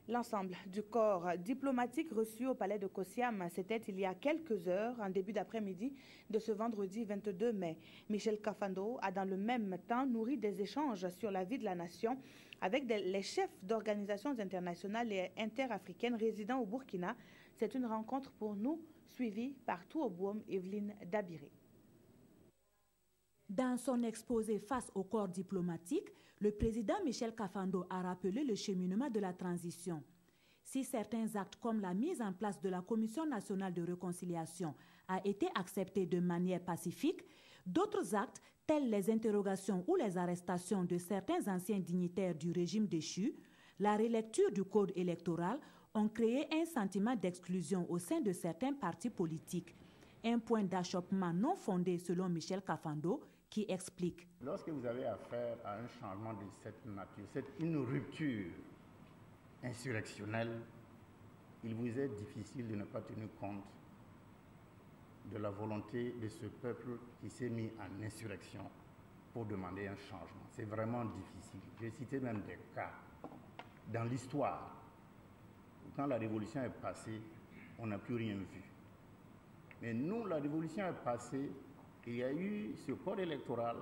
L'ensemble du corps diplomatique reçu au palais de Kosiam, c'était il y a quelques heures, en début d'après-midi de ce vendredi 22 mai. Michel Kafando a dans le même temps nourri des échanges sur la vie de la nation avec les chefs d'organisations internationales et interafricaines résidant au Burkina. C'est une rencontre pour nous suivie par Touoboum Evelyne Dabiré. Dans son exposé face au corps diplomatique, le président Michel Kafando a rappelé le cheminement de la transition. Si certains actes comme la mise en place de la Commission nationale de réconciliation a été accepté de manière pacifique, d'autres actes, tels les interrogations ou les arrestations de certains anciens dignitaires du régime déchu, la relecture du code électoral, ont créé un sentiment d'exclusion au sein de certains partis politiques. Un point d'achoppement non fondé selon Michel Kafando, qui explique. Lorsque vous avez affaire à un changement de cette nature, c'est une rupture insurrectionnelle, il vous est difficile de ne pas tenir compte de la volonté de ce peuple qui s'est mis en insurrection pour demander un changement. C'est vraiment difficile. J'ai cité même des cas dans l'histoire. Quand la révolution est passée, on n'a plus rien vu. Mais nous, la révolution est passée, il y a eu ce code électoral,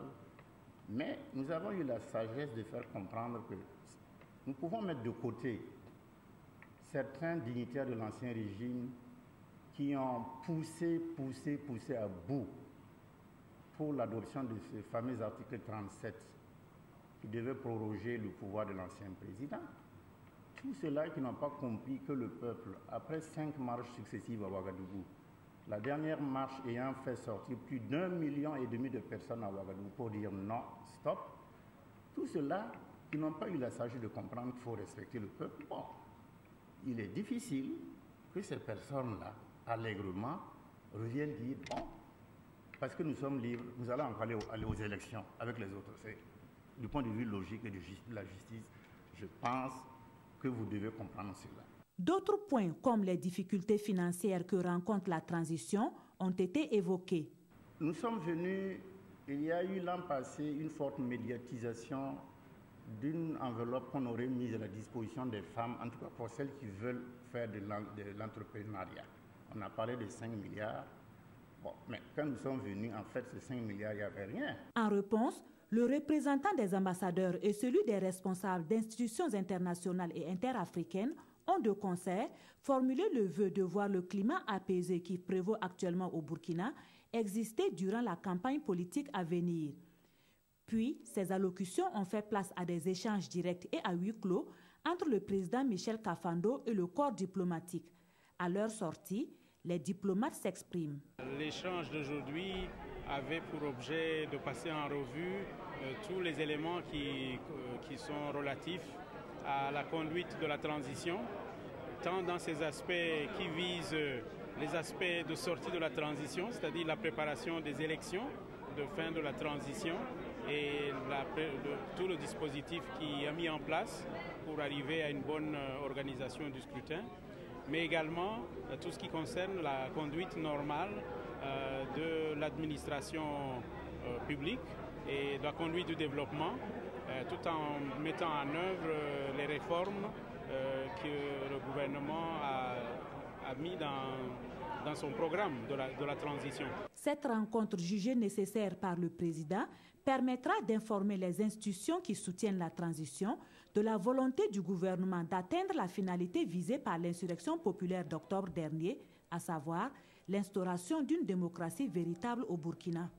mais nous avons eu la sagesse de faire comprendre que nous pouvons mettre de côté certains dignitaires de l'ancien régime qui ont poussé à bout pour l'adoption de ce fameux article 37 qui devait proroger le pouvoir de l'ancien président. Tous ceux-là qui n'ont pas compris que le peuple, après 5 marches successives à Ouagadougou, la dernière marche ayant fait sortir plus d'1,5 million de personnes à Ouagadougou pour dire non, stop, tous ceux-là qui n'ont pas eu la sagesse de comprendre qu'il faut respecter le peuple, bon, il est difficile que ces personnes-là, allègrement, reviennent dire bon, parce que nous sommes libres, nous allons encore aller aux élections avec les autres. Du point de vue logique et de la justice, je pense que vous devez comprendre cela. D'autres points, comme les difficultés financières que rencontre la transition, ont été évoqués. Nous sommes venus, il y a eu l'an passé une forte médiatisation d'une enveloppe qu'on aurait mise à la disposition des femmes, en tout cas pour celles qui veulent faire de l'entrepreneuriat. On a parlé de 5 milliards. Bon, mais quand nous sommes venus, en fait, ces 5 milliards, il n'y avait rien. En réponse, le représentant des ambassadeurs et celui des responsables d'institutions internationales et interafricaines ont de concert formulé le vœu de voir le climat apaisé qui prévaut actuellement au Burkina exister durant la campagne politique à venir. Puis, ces allocutions ont fait place à des échanges directs et à huis clos entre le président Michel Kafando et le corps diplomatique. À leur sortie, les diplomates s'expriment. L'échange d'aujourd'hui avait pour objet de passer en revue tous les éléments qui sont relatifs à la conduite de la transition, tant dans ces aspects qui visent les aspects de sortie de la transition, c'est-à-dire la préparation des élections de fin de la transition et tout le dispositif qui est mis en place pour arriver à une bonne organisation du scrutin, mais également tout ce qui concerne la conduite normale de l'administration publique et de la conduite du développement, tout en mettant en œuvre les réformes que le gouvernement a mis dans son programme de la transition. Cette rencontre jugée nécessaire par le président permettra d'informer les institutions qui soutiennent la transition de la volonté du gouvernement d'atteindre la finalité visée par l'insurrection populaire d'octobre dernier, à savoir l'instauration d'une démocratie véritable au Burkina.